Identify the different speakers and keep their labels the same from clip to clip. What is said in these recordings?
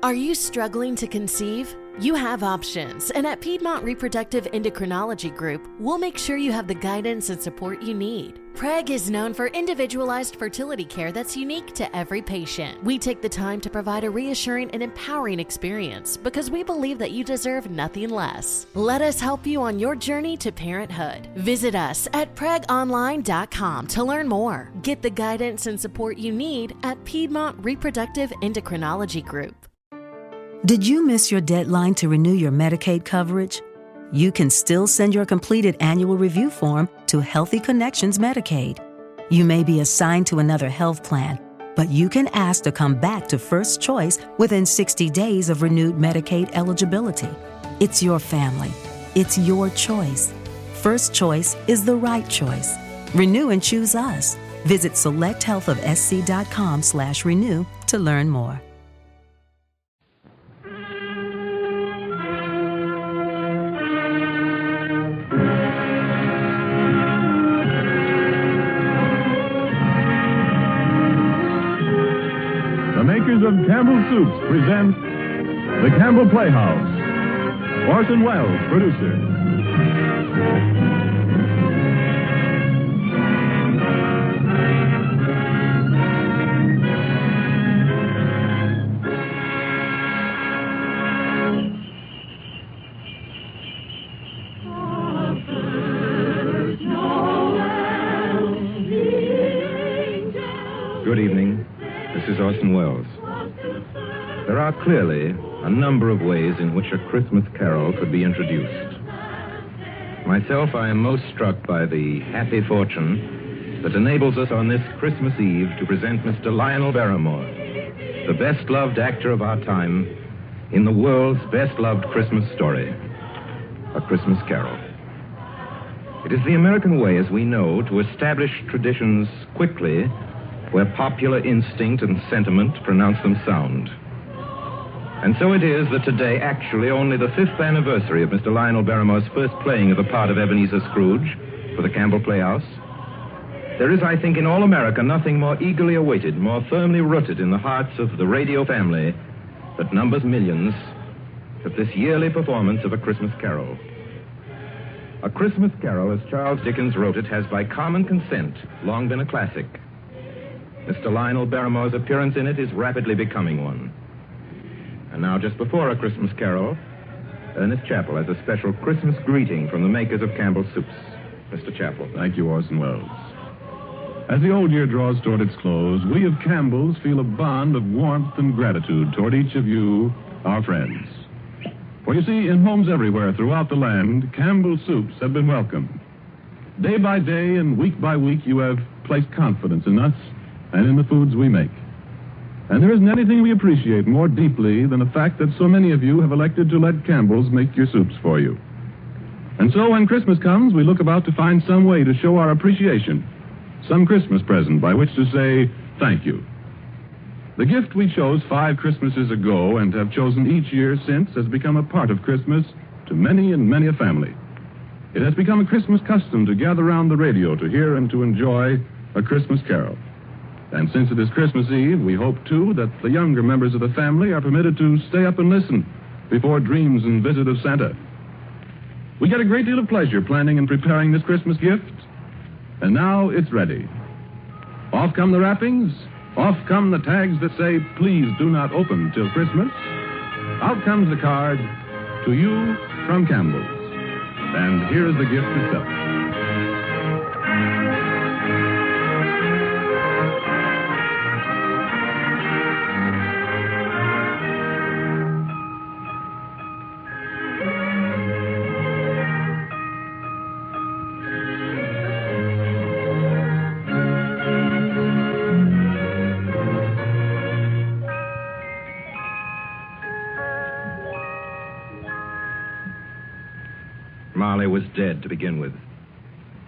Speaker 1: Are you struggling to conceive? You have options, and at Piedmont Reproductive Endocrinology Group, we'll make sure you have the guidance and support you need. PREG is known for individualized fertility care that's unique to every patient. We take the time to provide a reassuring and empowering experience because we believe that you deserve nothing less. Let us help you on your journey to parenthood. Visit us at pregonline.com to learn more. Get the guidance and support you need at Piedmont Reproductive Endocrinology Group.
Speaker 2: Did you miss your deadline to renew your Medicaid coverage? You can still send your completed annual review form to Healthy Connections Medicaid. You may be assigned to another health plan, but you can ask to come back to First Choice within 60 days of renewed Medicaid eligibility. It's your family. It's your choice. First Choice is the right choice. Renew and choose us. Visit selecthealthofsc.com/renew to learn more.
Speaker 3: The makers of Campbell Soups present The Campbell Playhouse. Orson Welles, producer.
Speaker 4: Good evening. This is Orson Welles. There are clearly a number of ways in which a Christmas carol could be introduced. Myself, I am most struck by the happy fortune that enables us on this Christmas Eve to present Mr. Lionel Barrymore, the best-loved actor of our time, in the world's best-loved Christmas story, A Christmas Carol. It is the American way, as we know, to establish traditions quickly where popular instinct and sentiment pronounce them sound. And so it is that today, actually only the 5th anniversary of Mr. Lionel Barrymore's first playing of the part of Ebenezer Scrooge for the Campbell Playhouse, there is, I think, in all America nothing more eagerly awaited, more firmly rooted in the hearts of the radio family that numbers millions, than this yearly performance of A Christmas Carol. A Christmas Carol, as Charles Dickens wrote it, has by common consent long been a classic. Mr. Lionel Barrymore's appearance in it is rapidly becoming one. And now, just before A Christmas Carol, Ernest Chappell has a special Christmas greeting from the makers of Campbell Soups. Mr. Chappell.
Speaker 3: Thank you, Orson Welles. As the old year draws toward its close, we of Campbell's feel a bond of warmth and gratitude toward each of you, our friends. For you see, in homes everywhere throughout the land, Campbell Soups have been welcomed. Day by day and week by week, you have placed confidence in us and in the foods we make. And there isn't anything we appreciate more deeply than the fact that so many of you have elected to let Campbell's make your soups for you. And so when Christmas comes, we look about to find some way to show our appreciation, some Christmas present by which to say thank you. The gift we chose 5 Christmases ago and have chosen each year since has become a part of Christmas to many and many a family. It has become a Christmas custom to gather around the radio to hear and to enjoy A Christmas Carol. And since it is Christmas Eve, we hope, too, that the younger members of the family are permitted to stay up and listen before dreams and visit of Santa. We get a great deal of pleasure planning and preparing this Christmas gift, and now it's ready. Off come the wrappings, off come the tags that say, please do not open till Christmas. Out comes the card, to you from Campbell's. And here is the gift itself.
Speaker 4: Marley was dead to begin with.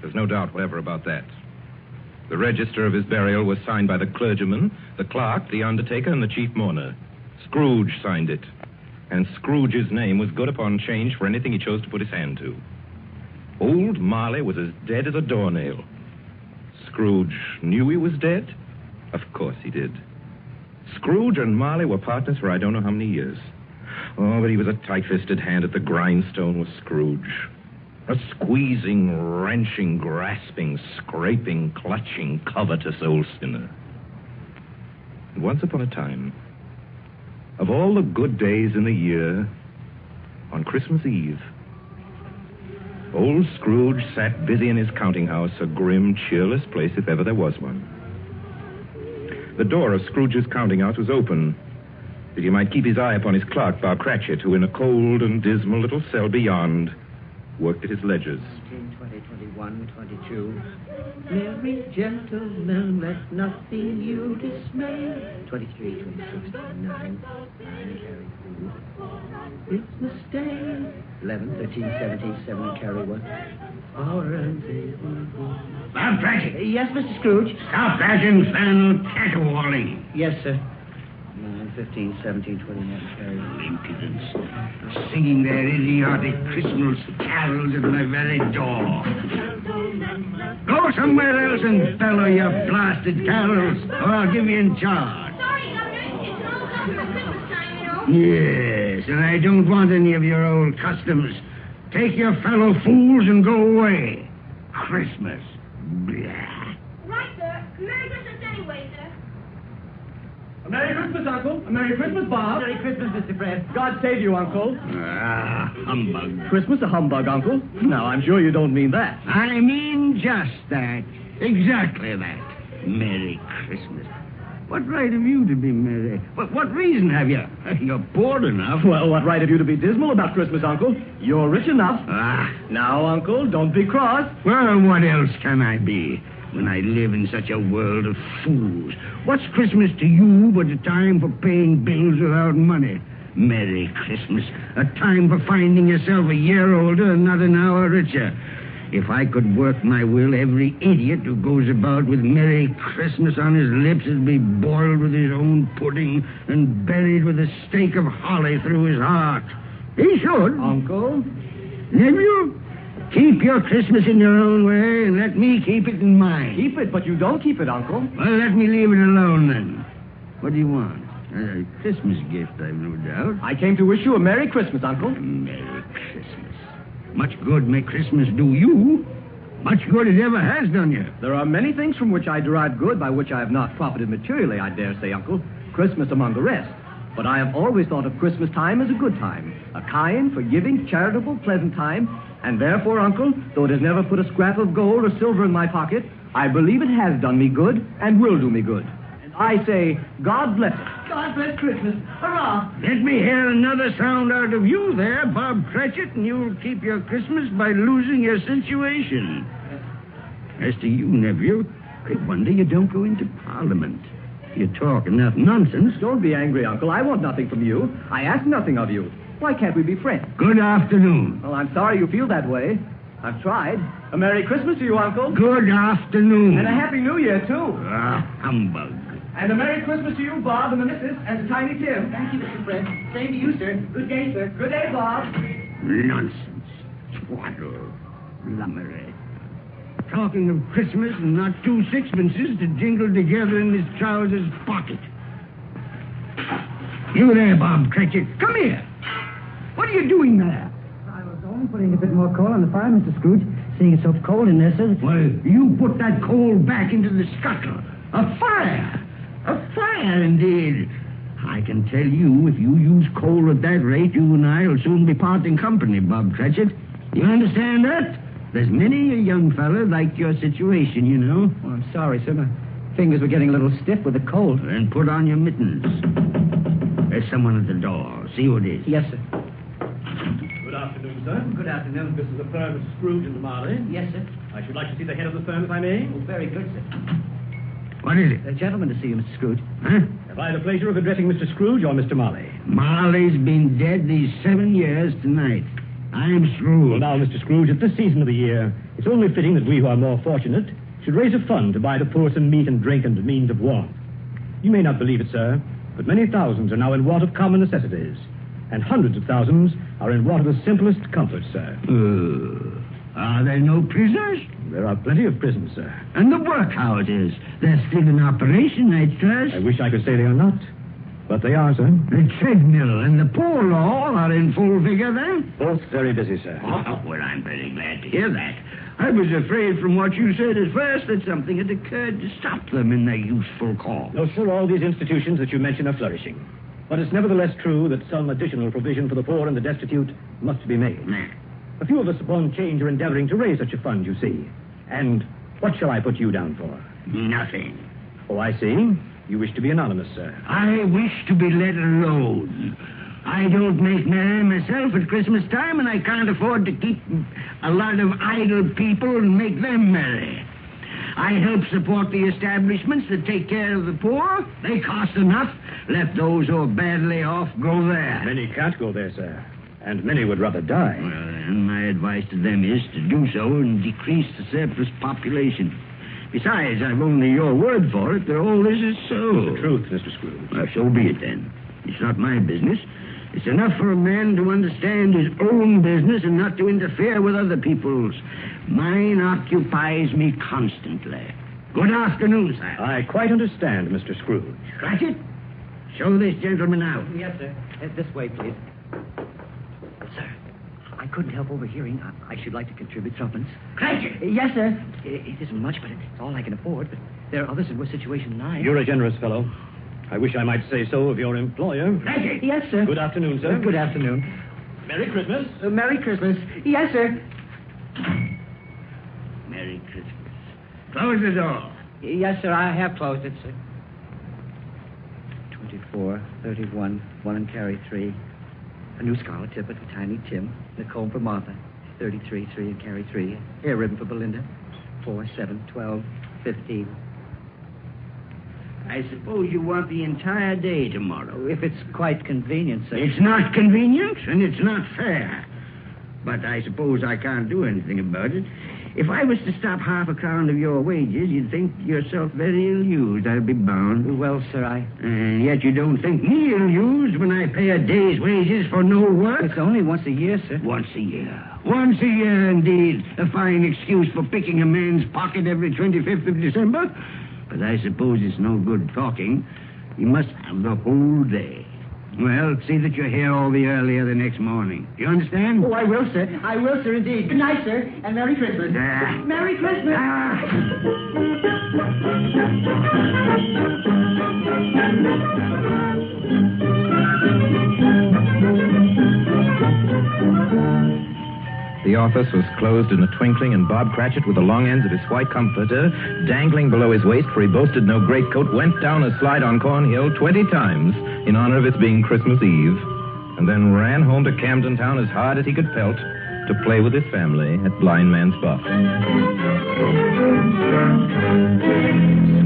Speaker 4: There's no doubt whatever about that. The register of his burial was signed by the clergyman, the clerk, the undertaker, and the chief mourner. Scrooge signed it. And Scrooge's name was good upon change for anything he chose to put his hand to. Old Marley was as dead as a doornail. Scrooge knew he was dead? Of course he did. Scrooge and Marley were partners for I don't know how many years. Oh, but he was a tight-fisted hand at the grindstone, was Scrooge. A squeezing, wrenching, grasping, scraping, clutching, covetous old sinner. And once upon a time, of all the good days in the year, on Christmas Eve, old Scrooge sat busy in his counting house, a grim, cheerless place if ever there was one. The door of Scrooge's counting house was open, that he might keep his eye upon his clerk, Bob Cratchit, who in a cold and dismal little cell beyond worked at his ledgers.
Speaker 5: 19, 20, 21, 22. Merry gentlemen, let nothing you dismay. 23, 26, 29, 9, carry 2. Christmas Day. 11, 13, 17, 7, carry 1.
Speaker 6: Bob Cratchit.
Speaker 5: Yes, Mr. Scrooge?
Speaker 6: Stop that infernal caterwauling.
Speaker 5: Yes, sir. 9, 15, 17, 29, carry 1.
Speaker 6: Impudence. Singing their idiotic Christmas carols at my very door. Go somewhere else and bellow your blasted carols, or I'll give you in charge.
Speaker 7: Sorry, Governor. It's almost for Christmas time, you know.
Speaker 6: Yes, and I don't want any of your old customs. Take your fellow fools and go away. Christmas. Blah.
Speaker 7: Right, sir. Merry Christmas anyway, sir.
Speaker 8: A Merry Christmas, Uncle. A Merry Christmas, Bob.
Speaker 5: Merry Christmas, Mr. Fred.
Speaker 8: God save you, Uncle.
Speaker 6: Ah, humbug.
Speaker 8: Christmas a humbug, Uncle? Now, I'm sure you don't mean that.
Speaker 6: I mean just that. Exactly that. Merry Christmas. What right have you to be merry? What reason have you? You're poor enough.
Speaker 8: Well, what right have you to be dismal about Christmas, Uncle? You're rich enough.
Speaker 6: Ah,
Speaker 8: Now, Uncle, don't be cross.
Speaker 6: well, what else can I be when I live in such a world of fools? What's Christmas to you but a time for paying bills without money? Merry Christmas. A time for finding yourself a year older and not an hour richer. If I could work my will, every idiot who goes about with Merry Christmas on his lips would be boiled with his own pudding and buried with a stake of holly through his heart. He should.
Speaker 8: Uncle?
Speaker 6: Nephew, keep your Christmas in your own way and let me keep it in mine.
Speaker 8: Keep it, but you don't keep it, Uncle.
Speaker 6: Well, let me leave it alone then. What do you want? A Christmas gift, I've no doubt.
Speaker 8: I came to wish you a Merry Christmas, Uncle.
Speaker 6: Merry Christmas. Much good may Christmas do you. Much good it ever has done you.
Speaker 8: There are many things from which I derive good by which I have not profited materially, I dare say, Uncle. Christmas among the rest. But I have always thought of Christmas time as a good time. A kind, forgiving, charitable, pleasant time. And therefore, Uncle, though it has never put a scrap of gold or silver in my pocket, I believe it has done me good and will do me good. And I say, God bless it.
Speaker 5: God bless Christmas. Hurrah!
Speaker 6: Let me hear another sound out of you there, Bob Cratchit, and you'll keep your Christmas by losing your situation. As to you, nephew, I wonder you don't go into Parliament. You talk enough nonsense.
Speaker 8: Don't be angry, Uncle. I want nothing from you. I ask nothing of you. Why can't we be friends?
Speaker 6: Good afternoon.
Speaker 8: Well, I'm sorry you feel that way. I've tried. A Merry Christmas to you, Uncle.
Speaker 6: Good afternoon.
Speaker 8: And a Happy New Year, too.
Speaker 6: Ah, humbug.
Speaker 8: And a Merry Christmas to you, Bob, and the missus, and to Tiny Tim.
Speaker 5: Thank you, Mr. Fred. Same to you, sir. Good day, sir.
Speaker 8: Good day, Bob.
Speaker 6: Nonsense. Twaddle. Lummery. Talking of Christmas and not 2 sixpences to jingle together in his trousers pocket. You there, Bob Cratchit. Come here. What are you doing there?
Speaker 5: I was only putting a bit more coal on the fire, Mr. Scrooge. Seeing it's so cold in there, sir.
Speaker 6: Well, you put that coal back into the scuttle. A fire. A fire, indeed. I can tell you, if you use coal at that rate, you and I will soon be parting company, Bob Cratchit. You understand that? There's many a young fella like your situation, you know.
Speaker 5: Oh, I'm sorry, sir. My fingers were getting a little stiff with the cold.
Speaker 6: Then put on your mittens. There's someone at the door. See who it is.
Speaker 5: Yes, sir.
Speaker 8: Good afternoon, sir.
Speaker 5: Good afternoon.
Speaker 8: This is the firm of Scrooge and Marley.
Speaker 5: Yes, sir.
Speaker 8: I should like to see the head of the firm, if I may.
Speaker 5: Oh, very good, sir.
Speaker 6: What is it?
Speaker 5: A gentleman to see you, Mr. Scrooge.
Speaker 6: Huh?
Speaker 8: Have I the pleasure of addressing Mr. Scrooge or Mr. Marley?
Speaker 6: Marley's been dead these 7 years tonight. I'm
Speaker 8: Well,
Speaker 6: Scrooge.
Speaker 8: now, Mr. Scrooge, at this season of the year, it's only fitting that we who are more fortunate should raise a fund to buy the poor some meat and drink and means of warmth. You may not believe it, sir, but many thousands are now in want of common necessities, and hundreds of thousands are in want of the simplest comforts, sir.
Speaker 6: Are there no prisoners?
Speaker 8: There are plenty of prisons, sir.
Speaker 6: And the workhouses? They're still in operation, I trust.
Speaker 8: I wish I could say they are not.
Speaker 3: But they are, sir.
Speaker 6: The treadmill and the poor law are in full vigor then?
Speaker 3: Both very busy, sir.
Speaker 6: Oh, well, I'm very glad to hear that. I was afraid from what you said at first that something had occurred to stop them in their useful cause.
Speaker 9: No, sir, all these institutions that you mention are flourishing. But it's nevertheless true that some additional provision for the poor and the destitute must be made. A few of us upon change are endeavoring to raise such a fund, you see. And what shall I put you down for?
Speaker 6: Nothing.
Speaker 9: Oh, I see. You wish to be anonymous, sir.
Speaker 6: I wish to be let alone. I don't make merry myself at Christmas time, and I can't afford to keep a lot of idle people and make them merry. I help support the establishments that take care of the poor. They cost enough. Let those who are badly off go there.
Speaker 9: Many can't go there, sir. And many would rather die.
Speaker 6: Well, then, my advice to them is to do so and decrease the surplus population. Besides, I've only your word for it that all this is so.
Speaker 9: The truth, Mr. Scrooge.
Speaker 6: Well, so be it then. It's not my business. It's enough for a man to understand his own business and not to interfere with other people's. Mine occupies me constantly. Good afternoon, sir.
Speaker 9: I quite understand, Mr. Scrooge.
Speaker 6: Cratchit, show this gentleman out.
Speaker 8: Yes, sir. This way, please. Sir, I couldn't help overhearing. I should like to contribute threepence.
Speaker 6: Cratchit!
Speaker 8: Yes, sir. It isn't much, but it's all I can afford. But there are others in worse situation than I.
Speaker 9: You're a generous fellow. I wish I might say so of your employer.
Speaker 6: Cratchit!
Speaker 8: Yes, sir.
Speaker 9: Good afternoon, sir.
Speaker 8: Good afternoon.
Speaker 9: Merry Christmas.
Speaker 8: Merry Christmas. Yes, sir.
Speaker 6: Merry Christmas. Close the door.
Speaker 8: Yes, sir. I have closed it, sir. 24, 31, 1 and carry 3. A new scarlet tippet for Tiny Tim. And a comb for Martha. 33, 3 and carry 3. Hair ribbon for Belinda. 4, 7, 12, 15.
Speaker 6: I suppose you want the entire day tomorrow.
Speaker 8: If it's quite convenient, sir.
Speaker 6: It's not convenient, and it's not fair. But I suppose I can't do anything about it. If I was to stop half a crown of your wages, you'd think yourself very ill-used, I'll be bound.
Speaker 8: Well, sir,
Speaker 6: And yet you don't think me ill-used when I pay a day's wages for no work?
Speaker 8: It's only once a year, sir.
Speaker 6: Once a year. Once a year, indeed. A fine excuse for picking a man's pocket every 25th of December. But I suppose it's no good talking. You must have the whole day. Well, see that you're here all the earlier the next morning. You understand?
Speaker 8: Oh, I will, sir. I will, sir, indeed. Good night, sir, and Merry Christmas. Merry Christmas.
Speaker 4: The office was closed in a twinkling, and Bob Cratchit, with the long ends of his white comforter dangling below his waist, for he boasted no greatcoat, went down a slide on Cornhill 20 times in honor of its being Christmas Eve, and then ran home to Camden Town as hard as he could pelt to play with his family at Blind Man's Buff.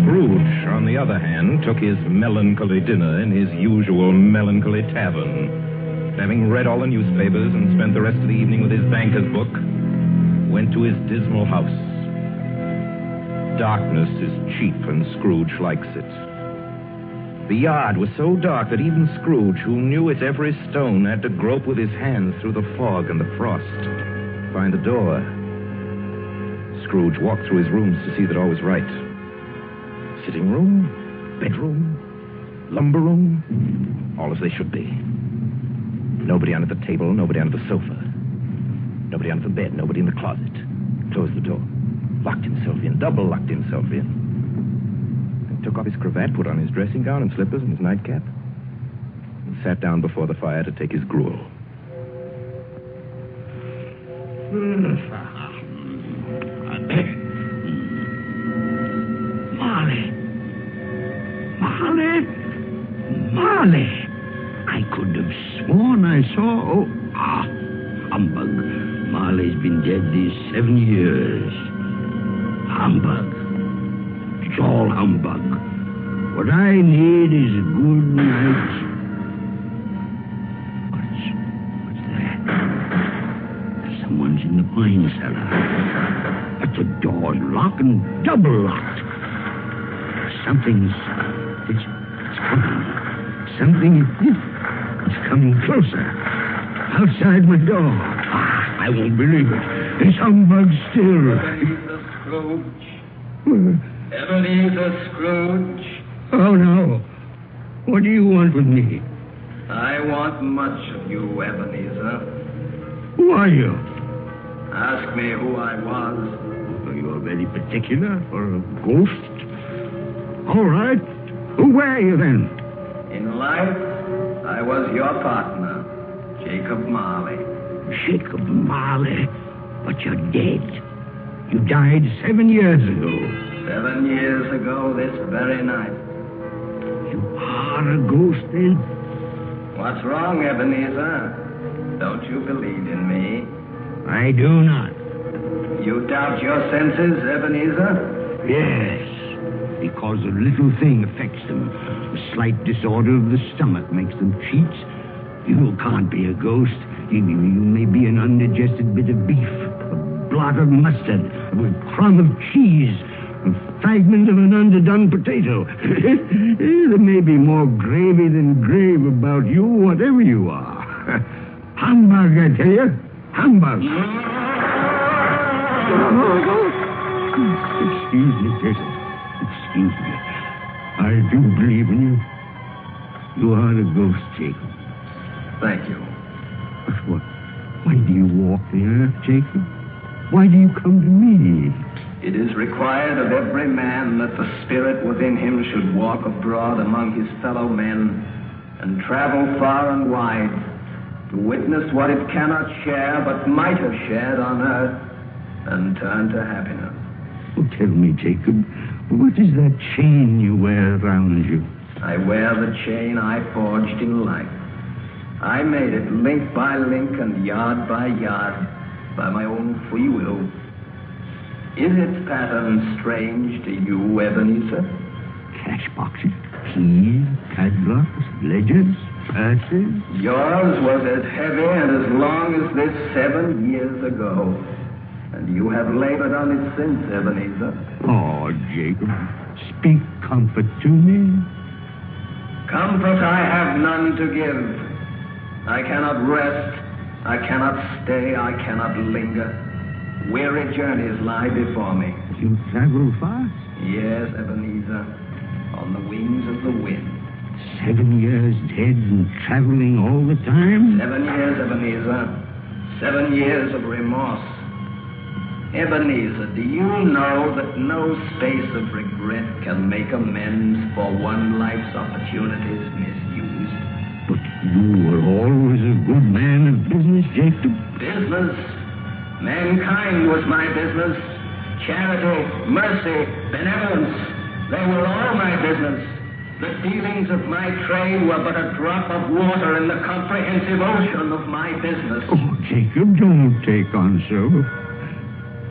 Speaker 4: Scrooge, on the other hand, took his melancholy dinner in his usual melancholy tavern. Having read all the newspapers and spent the rest of the evening with his banker's book, went to his dismal house. Darkness is cheap, and Scrooge likes it. The yard was so dark that even Scrooge, who knew its every stone, had to grope with his hands through the fog and the frost to find the door. Scrooge walked through his rooms to see that all was right. Sitting room, bedroom, lumber room, all as they should be. Nobody under the table, nobody under the sofa. Nobody under the bed, nobody in the closet. Closed the door. Locked himself in, double locked himself in. Then took off his cravat, put on his dressing gown and slippers and his nightcap, and sat down before the fire to take his gruel.
Speaker 6: Marley! I could have sworn I saw... humbug. Marley's been dead these 7 years. Humbug. It's all humbug. What I need is a good night. What's that? Someone's in the wine cellar. But the door's locked and double locked. Something's... It's coming. Something... It's coming closer. Outside my door. I won't believe it. It's humbug still.
Speaker 10: Ebenezer Scrooge. Ebenezer Scrooge.
Speaker 6: Oh, no. What do you want with me?
Speaker 4: I want much of you, Ebenezer.
Speaker 6: Who are you?
Speaker 4: Ask me who I was.
Speaker 6: Oh, you're very particular for a ghost. All right. Who were you then?
Speaker 4: In life, I was your partner, Jacob Marley.
Speaker 6: Jacob Marley. But you're dead. You died 7 years ago.
Speaker 4: 7 years ago this very night.
Speaker 6: You are a ghost, then?
Speaker 4: What's wrong, Ebenezer? Don't you believe in me?
Speaker 6: I do not.
Speaker 4: You doubt your senses, Ebenezer?
Speaker 6: Yes, because a little thing affects them. A slight disorder of the stomach makes them cheats. You can't be a ghost. You may be an undigested bit of beef, a blot of mustard, a crumb of cheese, a fragment of an underdone potato. There may be more gravy than grave about you, whatever you are. Humbug, I tell you. Humbug. Excuse me, Jacob. Excuse me. I do believe in you. You are a ghost, Jacob.
Speaker 4: Thank you.
Speaker 6: But why do you walk the earth, Jacob? Why do you come to me?
Speaker 4: It is required of every man that the spirit within him should walk abroad among his fellow men and travel far and wide to witness what it cannot share but might have shared on earth and turn to happiness.
Speaker 6: Oh, tell me, Jacob, what is that chain you wear around you?
Speaker 4: I wear the chain I forged in life. I made it link by link and yard by yard by my own free will. Is its pattern strange to you, Ebenezer?
Speaker 6: Cash boxes, keys, padlocks, ledgers, purses.
Speaker 4: Yours was as heavy and as long as this 7 years ago. And you have labored on it since, Ebenezer.
Speaker 6: Oh, Jacob, speak comfort to me.
Speaker 4: Comfort I have none to give. I cannot rest, I cannot stay, I cannot linger. Weary journeys lie before me.
Speaker 6: You travel fast?
Speaker 4: Yes, Ebenezer, on the wings of the wind.
Speaker 6: 7 years dead and traveling all the time?
Speaker 4: 7 years, Ebenezer. 7 years of remorse. Ebenezer, do you know that no space of regret can make amends for one life's opportunities misused?
Speaker 6: But you were always a good man of business, Jacob.
Speaker 4: Business? Mankind was my business. Charity, mercy, benevolence, they were all my business. The dealings of my trade were but a drop of water in the comprehensive ocean of my business.
Speaker 6: Oh, Jacob, don't take on so.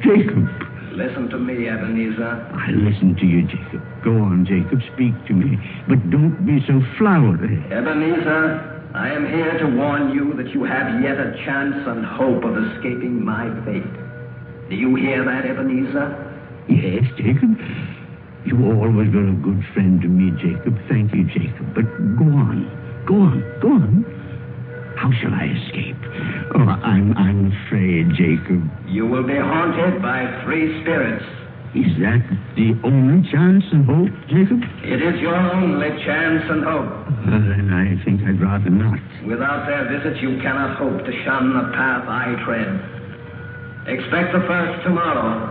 Speaker 6: Jacob.
Speaker 4: Listen to me, Ebenezer.
Speaker 6: I listen to you, Jacob. Go on, Jacob, speak to me. But don't be so flowery.
Speaker 4: Ebenezer, I am here to warn you that you have yet a chance and hope of escaping my fate. Do you hear that, Ebenezer?
Speaker 6: Yes, Jacob. You always were a good friend to me, Jacob. Thank you, Jacob. But go on. Go on. Go on. How shall I escape? Oh, I'm afraid, Jacob.
Speaker 4: You will be haunted by 3 spirits.
Speaker 6: Is that the only chance and hope, Jacob?
Speaker 4: It is your only chance and hope.
Speaker 6: Then I think I'd rather not.
Speaker 4: Without their visit, you cannot hope to shun the path I tread. Expect the first tomorrow,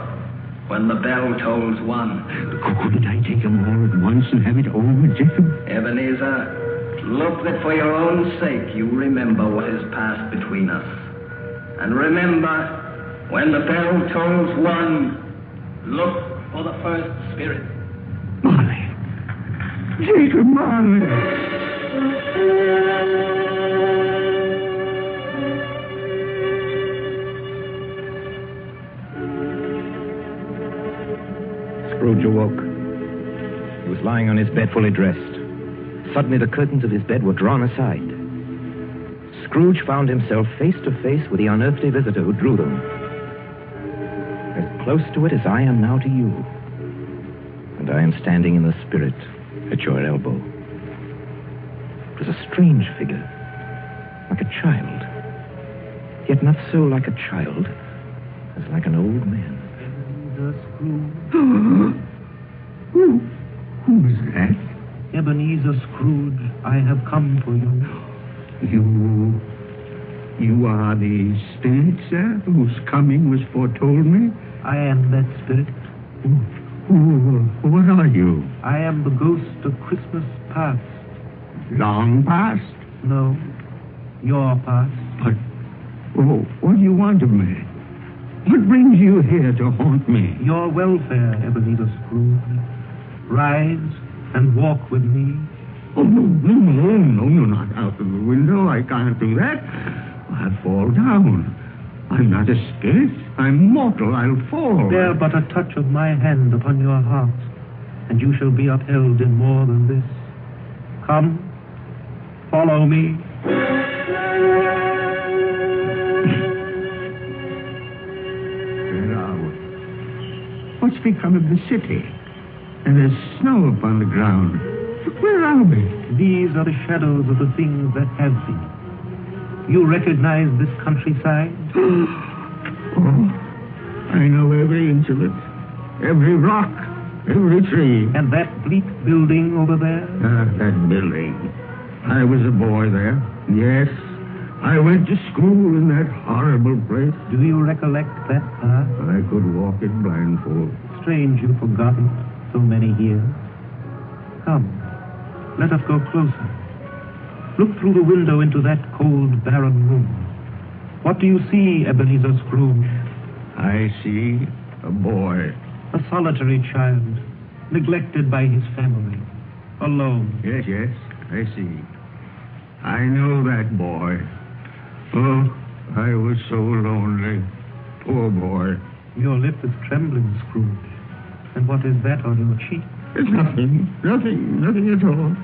Speaker 4: when the bell tolls 1.
Speaker 6: Couldn't I take them all at once and have it over, Jacob?
Speaker 4: Ebenezer, look that for your own sake you remember what has passed between us. And remember, when the bell tolls 1, look for the first spirit.
Speaker 6: Marley. Jacob Marley.
Speaker 4: Scrooge awoke. He was lying on his bed fully dressed. Suddenly the curtains of his bed were drawn aside. Scrooge found himself face to face with the unearthly visitor who drew them. As close to it as I am now to you. And I am standing in the spirit at your elbow. It was a strange figure, like a child. Yet not so like a child as like an old man.
Speaker 6: Who was that? Ebenezer Scrooge, I have come for you. You are the spirit, sir, whose coming was foretold me? I am that spirit. What are you? I am the ghost of Christmas past. Long past? No, your past. But, what do you want of me? What brings you here to haunt me? Your welfare, Ebenezer Scrooge. Rise and walk with me. Oh, no, you're not out of the window. I can't do that. I'll fall down. I'm not a spirit. I'm mortal. I'll fall. Bear but a touch of my hand upon your heart, and you shall be upheld in more than this. Come, follow me. Where are we? What's become of the city? And there's snow upon the ground. Where are we? These are the shadows of the things that have been. You recognize this countryside? I know every inch of it. Every rock, every tree. And that bleak building over there? That building. I was a boy there. Yes. I went to school in that horrible place. Do you recollect that path? I could walk it blindfold. Strange you've forgotten so many years. Come, let us go closer. Look through the window into that cold, barren room. What do you see, Ebenezer Scrooge? I see a boy. A solitary child, neglected by his family, alone. Yes, I see. I know that boy. Oh, I was so lonely. Poor boy. Your lip is trembling, Scrooge. And what is that on your cheek? It's nothing at all.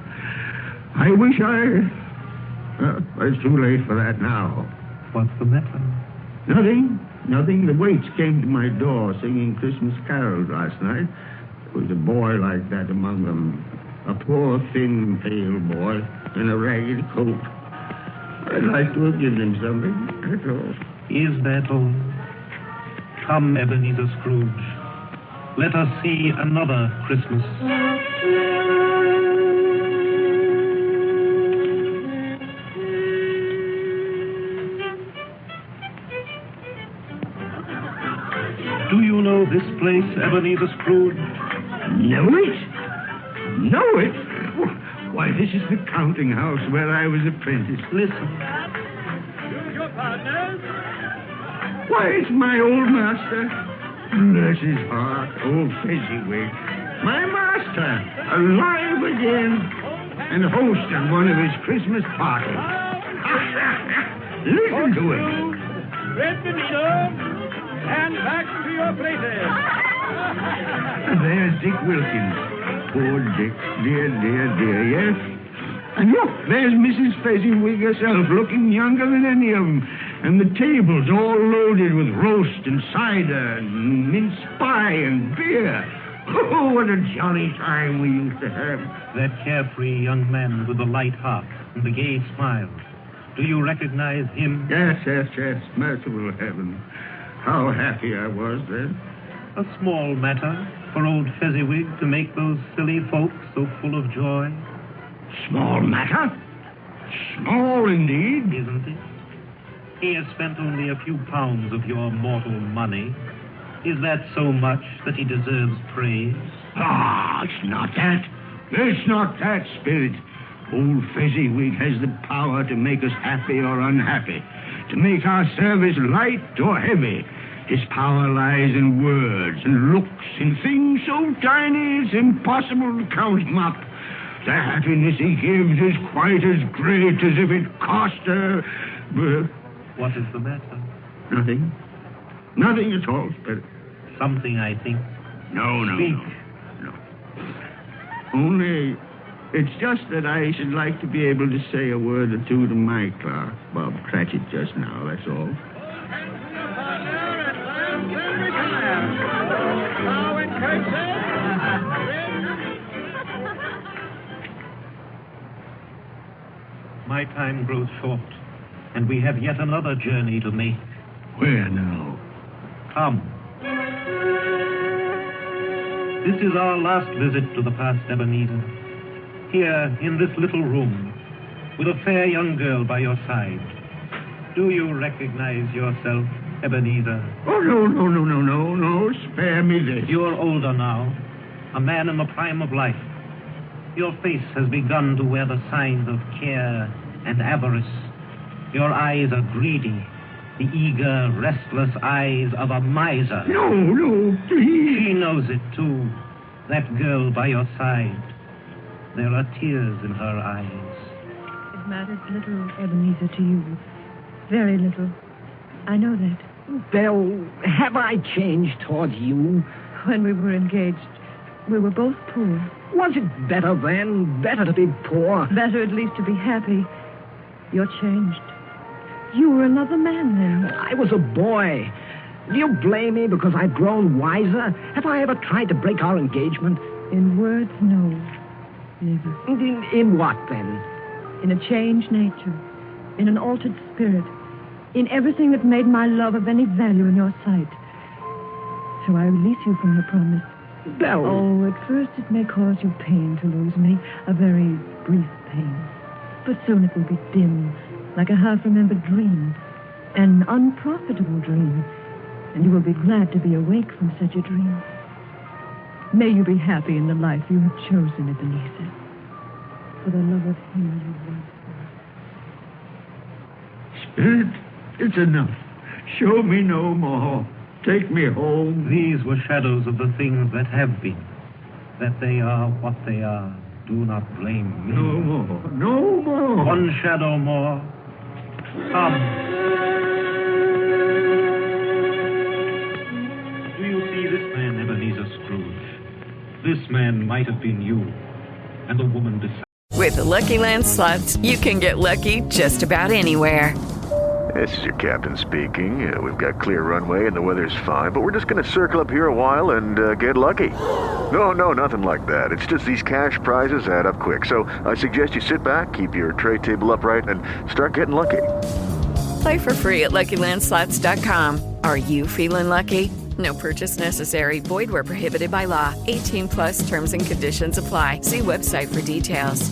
Speaker 6: I wish it's too late for that now. What's the matter? Nothing. The waits came to my door singing Christmas carols last night. There was a boy like that among them. A poor, thin, pale boy in a ragged coat. I'd like to have given him something, that's all. Is that all? Come, Ebenezer Scrooge. Let us see another Christmas. Do you know this place, Ebenezer Scrooge? Know it? Why, this is the counting house where I was apprenticed. Listen. Choose your partners. Why, it's my old master. Bless his heart, old Fezziwig. My master, alive again, and hosting one of his Christmas parties. Listen to him.
Speaker 10: Spread the needle, and back to your places.
Speaker 6: There's Dick Wilkins. Poor Dick. Dear, yes? And look, there's Mrs. Fezziwig herself, looking younger than any of them. And the tables all loaded with roast and cider and mince pie and beer. Oh, what a jolly time we used to have.
Speaker 11: That carefree young man with the light heart and the gay smile. Do you recognize him?
Speaker 6: Yes. Merciful heaven. How happy I was then.
Speaker 11: A small matter for old Fezziwig to make those silly folks so full of joy.
Speaker 6: Small matter? Small indeed.
Speaker 11: Isn't it? He has spent only a few pounds of your mortal money. Is that so much that he deserves praise?
Speaker 6: It's not that. It's not that, Spirit. Old Fezziwig has the power to make us happy or unhappy, to make our service light or heavy. His power lies in words and looks, in things so tiny it's impossible to count them up. The happiness he gives is quite as great as if it cost her...
Speaker 11: What is the matter?
Speaker 6: Nothing. Nothing at all, Spirit.
Speaker 11: Something, I think.
Speaker 6: No.
Speaker 11: Speak.
Speaker 6: No. Only, it's just that I should like to be able to say a word or two to my clerk, Bob Cratchit, just now, that's all.
Speaker 11: My time grows short, and we have yet another journey to make.
Speaker 6: Where now?
Speaker 11: Come. This is our last visit to the past Ebenezer. here in this little room, with a fair young girl by your side. Do you recognize yourself, Ebenezer?
Speaker 6: Oh, no. Spare me this.
Speaker 11: You're older now, a man in the prime of life. Your face has begun to wear the signs of care and avarice. Your eyes are greedy, the eager, restless eyes of a miser.
Speaker 6: No, please.
Speaker 11: She knows it, too, that girl by your side. There are tears in her eyes.
Speaker 12: It matters little, Ebenezer, to you. Very little. I know that.
Speaker 5: Belle, have I changed towards you?
Speaker 12: When we were engaged, we were both poor.
Speaker 5: Was it better then? Better to be poor?
Speaker 12: Better at least to be happy. You're changed. You were another man then.
Speaker 5: I was a boy. Do you blame me because I've grown wiser? Have I ever tried to break our engagement?
Speaker 12: In words, no. Never.
Speaker 5: In what, then?
Speaker 12: In a changed nature. In an altered spirit. In everything that made my love of any value in your sight. So I release you from the promise.
Speaker 5: Belle.
Speaker 12: Oh, at first it may cause you pain to lose me. A very brief pain. But soon it will be dim, like a half-remembered dream. An unprofitable dream. And you will be glad to be awake from such a dream. May you be happy in the life you have chosen, Ebenezer. For the love of him you once were.
Speaker 6: Spirit, it's enough. Show me no more. Take me home.
Speaker 11: These were shadows of the things that have been. That they are what they are. Do not blame me.
Speaker 6: No more.
Speaker 11: One shadow more. Come. Do you see this man, Ebenezer Scrooge? This man might have been you. And the woman decided.
Speaker 13: With the Lucky Land Slots, you can get lucky just about anywhere.
Speaker 14: This is your captain speaking. We've got clear runway and the weather's fine, but we're just going to circle up here a while and get lucky. No, nothing like that. It's just these cash prizes add up quick. So I suggest you sit back, keep your tray table upright, and start getting lucky.
Speaker 13: Play for free at LuckyLandSlots.com. Are you feeling lucky? No purchase necessary. Void where prohibited by law. 18+ terms and conditions apply. See website for details.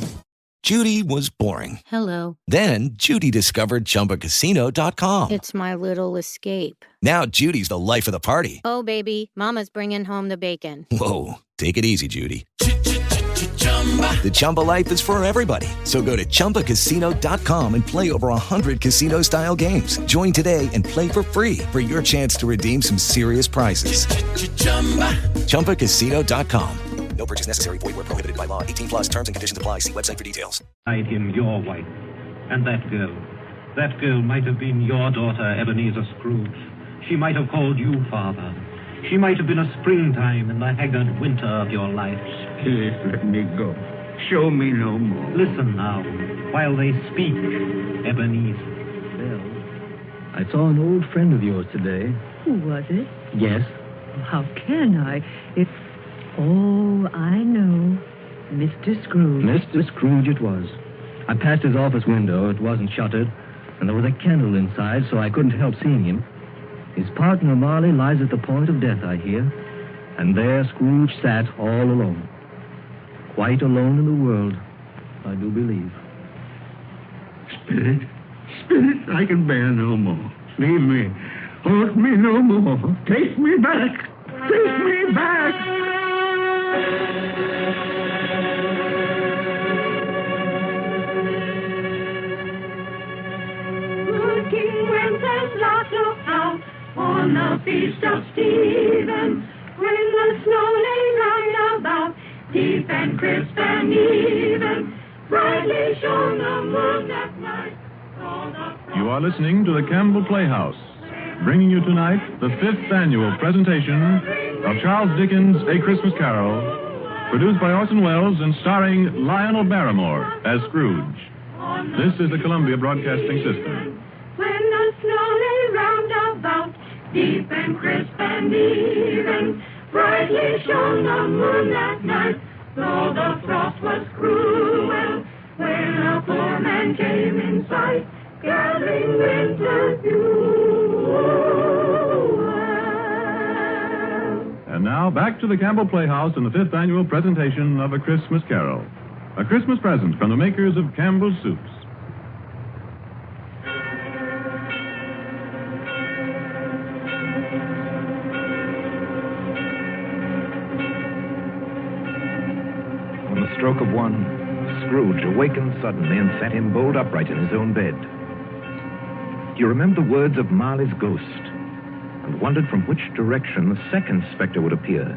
Speaker 15: Judy was boring.
Speaker 16: Hello.
Speaker 15: Then Judy discovered ChumbaCasino.com.
Speaker 16: It's my little escape.
Speaker 15: Now Judy's the life of the party.
Speaker 16: Oh, baby, mama's bringing home the bacon.
Speaker 15: Whoa, take it easy, Judy. The Chumba life is for everybody. So go to ChumbaCasino.com and play over 100 casino-style games. Join today and play for free for your chance to redeem some serious prizes. ChumbaCasino.com. No purchase necessary. Void where prohibited by law. 18+ terms and conditions apply. See website for details.
Speaker 11: Hide him your wife. And that girl might have been your daughter, Ebenezer Scrooge. She might have called you father. She might have been a springtime in the haggard winter of your life.
Speaker 6: Please let me go. Show me no more.
Speaker 11: Listen now, while they speak, Ebenezer.
Speaker 5: Belle, I saw an old friend of yours today.
Speaker 12: Who was it?
Speaker 5: Yes.
Speaker 12: How can I? Oh, I know. Mr. Scrooge.
Speaker 5: Mr. Scrooge it was. I passed his office window. It wasn't shuttered, and there was a candle inside, so I couldn't help seeing him. His partner, Marley, lies at the point of death, I hear. And there Scrooge sat all alone. Quite alone in the world, I do believe.
Speaker 6: Spirit, I can bear no more. Leave me. Hold me no more. Take me back. Take me back.
Speaker 7: Good King Wenceslas looked out on the feast of Stephen, when the snow lay round about, deep and crisp and even, brightly shone the moon that night.
Speaker 3: You are listening to the Campbell Playhouse, bringing you tonight the 5th annual presentation of Charles Dickens' A Christmas Carol, produced by Orson Welles and starring Lionel Barrymore as Scrooge. This is the Columbia Broadcasting System.
Speaker 7: When the snow lay round about, deep and crisp and even, brightly shone the moon that night, though the frost was cruel, when a poor man came in sight, gathering winter dew.
Speaker 3: And now back to the Campbell Playhouse and the 5th annual presentation of A Christmas Carol. a Christmas present from the makers of Campbell's Soups.
Speaker 4: On the stroke of one, Scrooge awakened suddenly and sat him bolt upright in his own bed. He remembered the words of Marley's ghost and wondered from which direction the second specter would appear.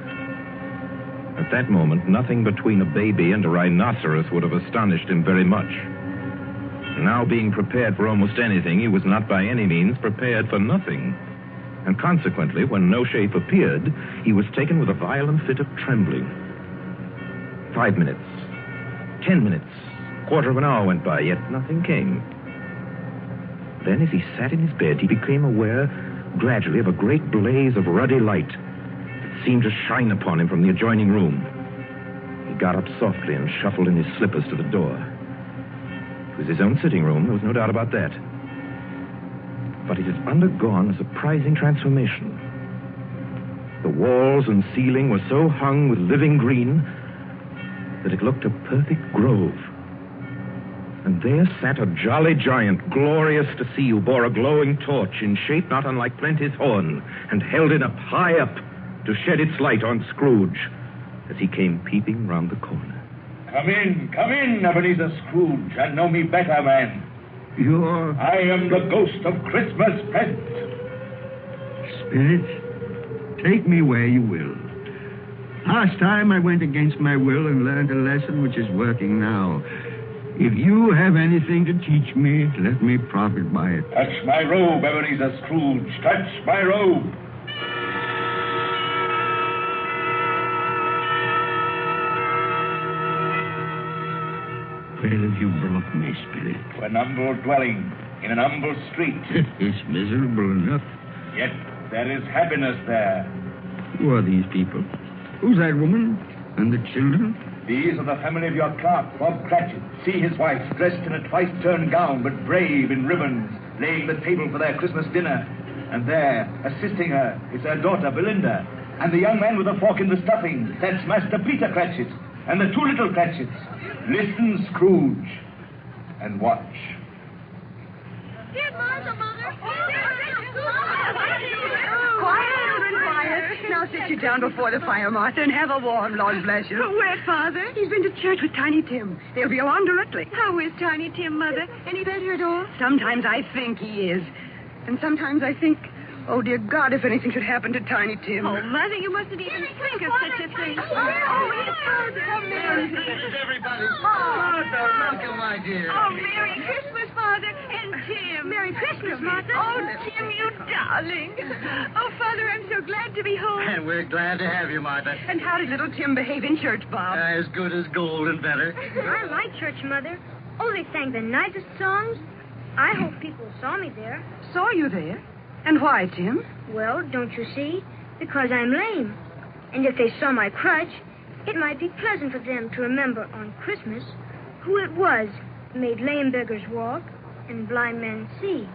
Speaker 4: At that moment, nothing between a baby and a rhinoceros would have astonished him very much. Now being prepared for almost anything, he was not by any means prepared for nothing. And consequently, when no shape appeared, he was taken with a violent fit of trembling. 5 minutes, 10 minutes, quarter of an hour went by, yet nothing came. Then, as he sat in his bed, he became aware gradually of a great blaze of ruddy light that seemed to shine upon him from the adjoining room. He got up softly and shuffled in his slippers to the door. It was his own sitting room, there was no doubt about that. But it had undergone a surprising transformation. The walls and ceiling were so hung with living green that it looked a perfect grove. And there sat a jolly giant, glorious to see, who bore a glowing torch in shape not unlike Plenty's horn, and held it up high up to shed its light on Scrooge as he came peeping round the corner.
Speaker 10: Come in, Ebenezer Scrooge, and know me better, man. I am the ghost of Christmas present.
Speaker 6: Spirit, take me where you will. Last time I went against my will and learned a lesson which is working now. If you have anything to teach me, let me profit by it.
Speaker 10: Touch my robe, Ebenezer Scrooge. Touch my robe.
Speaker 6: Where have you brought me, Spirit?
Speaker 10: To an humble dwelling in an humble street.
Speaker 6: It's miserable enough.
Speaker 10: Yet there is happiness there.
Speaker 6: Who are these people? Who's that woman? And the children?
Speaker 10: These are the family of your clerk, Bob Cratchit. See his wife, dressed in a twice-turned gown, but brave in ribbons, laying the table for their Christmas dinner. And there, assisting her, is her daughter, Belinda. And the young man with a fork in the stuffing, that's Master Peter Cratchit. And the two little Cratchits. Listen, Scrooge, and watch.
Speaker 17: Quiet, children, quiet. Now sit you down before the fire, Martha, and have a warm, Lord bless you.
Speaker 18: Where's Father?
Speaker 17: He's been to church with Tiny Tim. They'll be along directly.
Speaker 18: How is Tiny Tim, Mother? Any better at all?
Speaker 17: Sometimes I think he is. And sometimes I think, oh, dear God, if anything should happen to Tiny Tim.
Speaker 18: Oh, Mother, you mustn't even think of such a thing.
Speaker 17: Merry
Speaker 18: Christmas,
Speaker 17: everybody.
Speaker 18: Martha,
Speaker 17: welcome, my dear.
Speaker 18: Oh, Merry Christmas, Father, and Tim.
Speaker 17: Merry Christmas, Martha.
Speaker 18: Oh, Tim, you darling. Oh, Father, I'm so glad to be home.
Speaker 19: And we're glad to have you, Martha.
Speaker 17: And how did little Tim behave in church, Bob?
Speaker 19: As good as gold and better.
Speaker 20: I like church, Mother. Oh, they sang the nicest songs. I hope people saw me there.
Speaker 17: Saw you there? And why, Tim?
Speaker 20: Well, don't you see? Because I'm lame. And if they saw my crutch, it might be pleasant for them to remember on Christmas who it was made lame beggars walk and blind men see.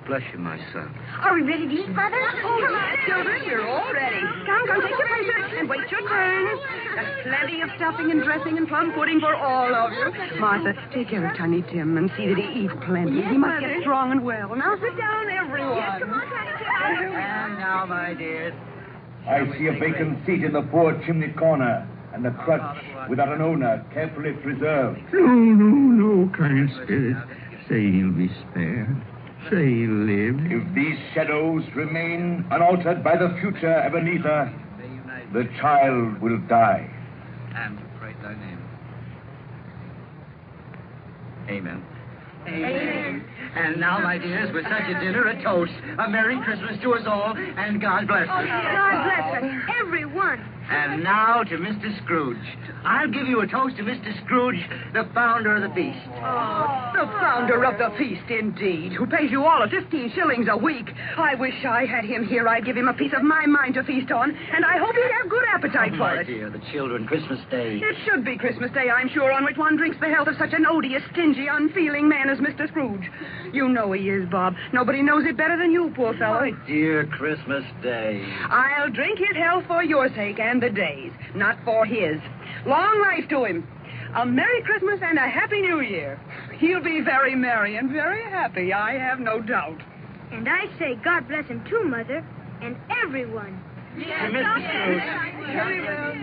Speaker 19: Bless you, my son.
Speaker 20: Are we ready to eat, Mother?
Speaker 17: Oh, come on, children. We're all ready. Come, take your places and wait your turn. There's plenty of stuffing and dressing and plum pudding for all of you. Martha, take care of Tiny Tim and see that he eats plenty.
Speaker 18: Yes,
Speaker 17: he must
Speaker 18: Mother.
Speaker 17: get strong and well. Now sit down, everyone.
Speaker 18: Yes, come on, Tiny Tim.
Speaker 19: And now, my dears.
Speaker 10: I see a vacant seat in the poor chimney corner, and a crutch without an owner, carefully preserved.
Speaker 6: No, kind spirit. Say he'll be spared. Say he'll live.
Speaker 10: If these shadows remain unaltered by the future, Ebenezer, the child will die.
Speaker 19: And pray thy name. Amen.
Speaker 17: Amen.
Speaker 19: And now, my dears, with such a dinner, a toast. A Merry Christmas to us all, and God bless us.
Speaker 20: God bless us, everyone.
Speaker 19: And now to Mr. Scrooge. I'll give you a toast to Mr. Scrooge, the founder of the feast.
Speaker 17: Oh, the founder of the feast, indeed, who pays you all 15 shillings a week. I wish I had him here. I'd give him a piece of my mind to feast on, and I hope he'd have good appetite for
Speaker 19: My
Speaker 17: it.
Speaker 19: dear, the children, Christmas Day.
Speaker 17: It should be Christmas Day, I'm sure, on which one drinks the health of such an odious, stingy, unfeeling man as Mr. Scrooge. You know he is, Bob. Nobody knows it better than you, poor fellow.
Speaker 19: My dear Christmas Day.
Speaker 17: I'll drink his health for your sake and the day's, not for his. Long life to him. A Merry Christmas and a Happy New Year. He'll be very merry and very happy, I have no doubt.
Speaker 20: And I say God bless him too, Mother, and everyone.
Speaker 17: Yes,
Speaker 10: Mr. Scrooge.
Speaker 17: Very well.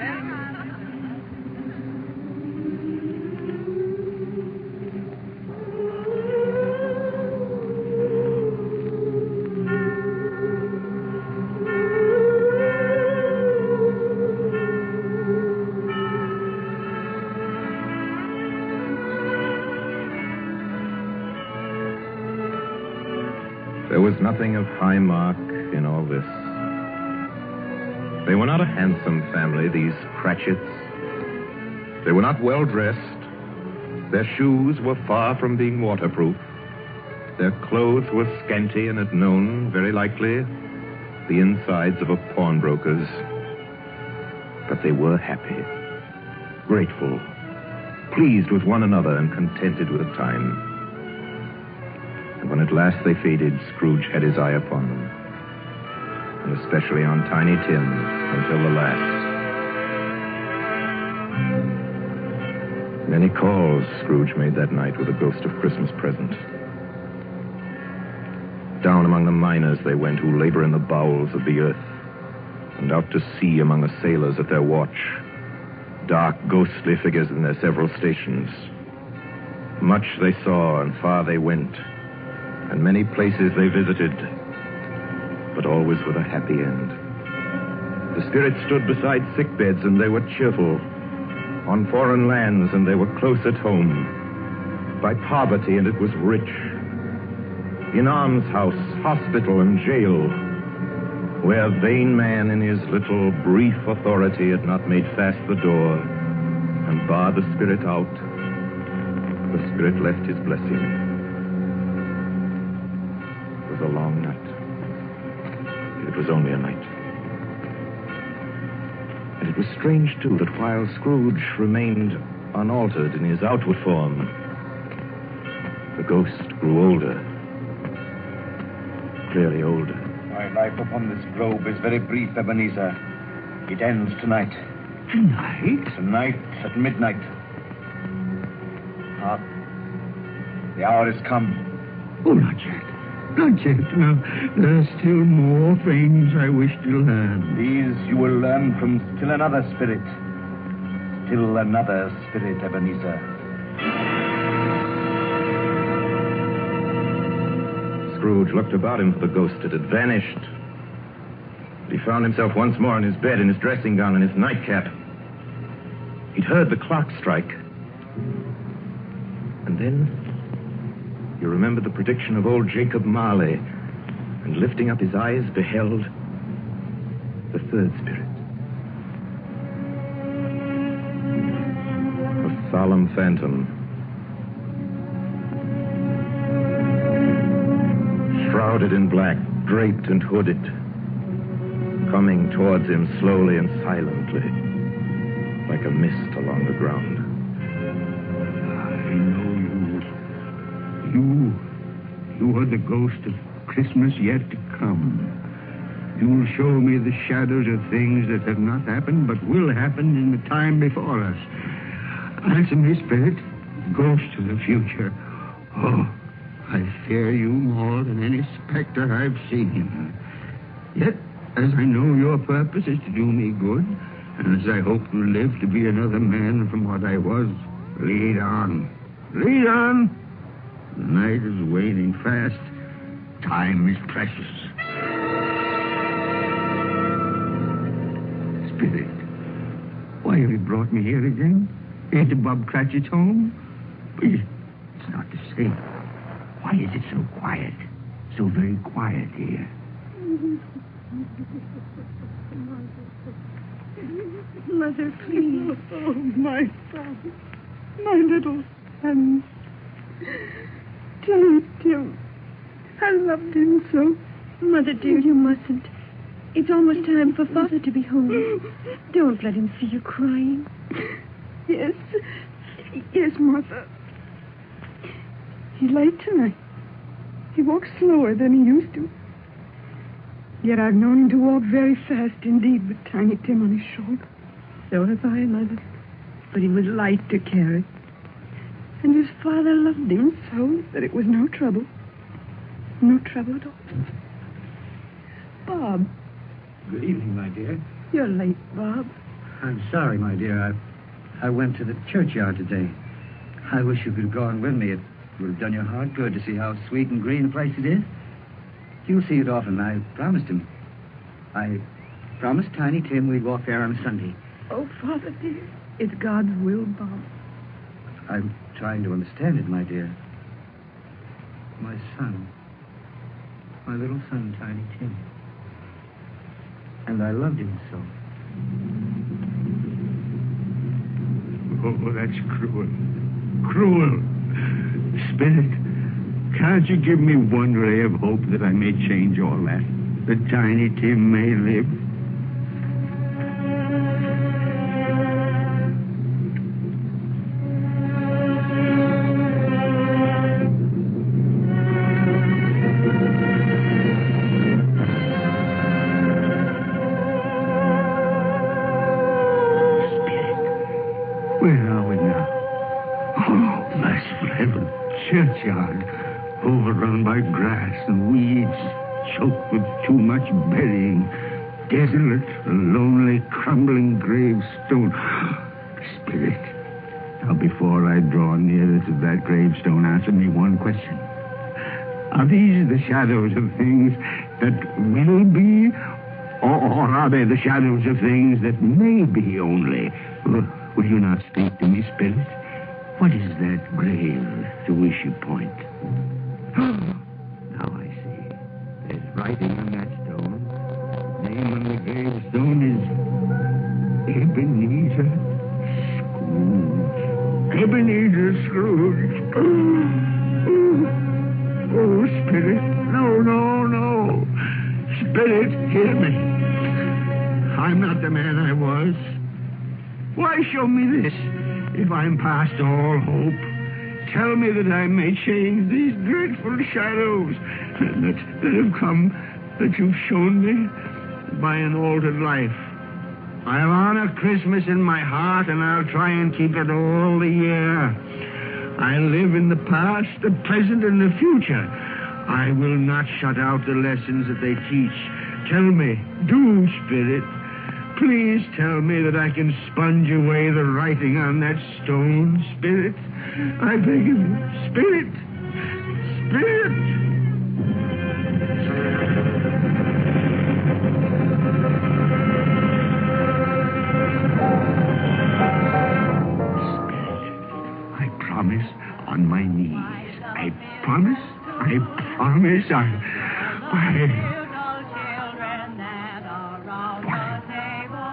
Speaker 4: There was nothing of high mark in all this. They were not a handsome family, these Cratchits. They were not well dressed. Their shoes were far from being waterproof. Their clothes were scanty and had known, very likely, the insides of a pawnbroker's. But they were happy, grateful, pleased with one another and contented with the time. And when at last they faded, Scrooge had his eye upon them, and especially on Tiny Tim until the last. Many calls Scrooge made that night with a ghost of Christmas present. Down among the miners they went who labor in the bowels of the earth, and out to sea among the sailors at their watch, dark, ghostly figures in their several stations. Much they saw and far they went, and many places they visited, but always with a happy end. The spirits stood beside sick beds, and they were cheerful. On foreign lands, and they were close at home. By poverty, and it was rich. In almshouse, hospital, and jail, where vain man in his little brief authority had not made fast the door and barred the spirit out, the spirit left his blessing. It was a long night. It was only a night. And it was strange, too, that while Scrooge remained unaltered in his outward form, the ghost grew older. Clearly older.
Speaker 10: My life upon this globe is very brief, Ebenezer. It ends tonight.
Speaker 6: Tonight?
Speaker 10: Tonight at midnight. Hark. The hour is come.
Speaker 6: Oh, not yet. Not yet. Now, there are still more things I wish to learn.
Speaker 10: These you will learn from still another spirit. Still another spirit, Ebenezer.
Speaker 4: Scrooge looked about him for the ghost. It had vanished. But he found himself once more in his bed, in his dressing gown and his nightcap. He'd heard the clock strike. And then he remembered the prediction of old Jacob Marley, and lifting up his eyes, beheld the third spirit. A solemn phantom, shrouded in black, draped and hooded, coming towards him slowly and silently, like a mist along the ground.
Speaker 6: I know you are the ghost of Christmas yet to come. You will show me the shadows of things that have not happened, but will happen in the time before us. Answer me, spirit, ghost of the future. Oh, I fear you more than any specter I've seen. Yet, as I know your purpose is to do me good, and as I hope to live to be another man from what I was, lead on. Lead on. The night is waning fast. Time is precious. Spirit, why have you brought me here again? Into Bob Cratchit's home? It's not the same. Why is it so quiet? So very quiet here.
Speaker 12: Mother, please.
Speaker 17: Oh, my son. My little son. Tim. I loved him so.
Speaker 12: Mother, dear, you mustn't. It's almost time for Father to be home. Don't let him see you crying.
Speaker 17: Yes, Martha. He's late tonight. He walks slower than he used to. Yet I've known him to walk very fast indeed with Tiny Tim on his shoulder.
Speaker 12: So have I, Mother.
Speaker 17: but he was light to carry. And his father loved him so that it was no trouble. No trouble at all. Bob.
Speaker 6: Good evening, my dear.
Speaker 17: You're late, Bob.
Speaker 6: I'm sorry, my dear. I went to the churchyard today. I wish you could have gone with me. It would have done your heart good to see how sweet and green a place it is. You'll see it often. I promised him. I promised Tiny Tim we'd walk there on Sunday.
Speaker 17: Oh, Father, dear, it's God's will, Bob.
Speaker 6: I'm trying to understand it, my dear. My son. My little son, Tiny Tim. And I loved him so.
Speaker 21: Oh, that's cruel. Cruel. Spirit, can't you give me one ray of hope that I may change all that? That Tiny Tim may live? Churchyard, overrun by grass and weeds, choked with too much burying, desolate, a lonely, crumbling gravestone. Spirit, now before I draw nearer to that gravestone, answer me one question. Are these the shadows of things that will be, or are they the shadows of things that may be only? Will you not speak to me, Spirit? What is that grave to which you point? Now I see. There's writing on that stone. Name on the gravestone is Ebenezer Scrooge. Ebenezer Scrooge. Oh, Spirit. No. Spirit, hear me. I'm not the man I was. Why show me this? If I'm past all hope, tell me that I may change these dreadful shadows that have come, that you've shown me by an altered life. I'll honor Christmas in my heart, and I'll try and keep it all the year. I live in the past, the present, and the future. I will not shut out the lessons that they teach. Tell me, do, Spirit. Please tell me that I can sponge away the writing on that stone, Spirit. I beg of you, Spirit. Spirit. I promise on my knees. I promise.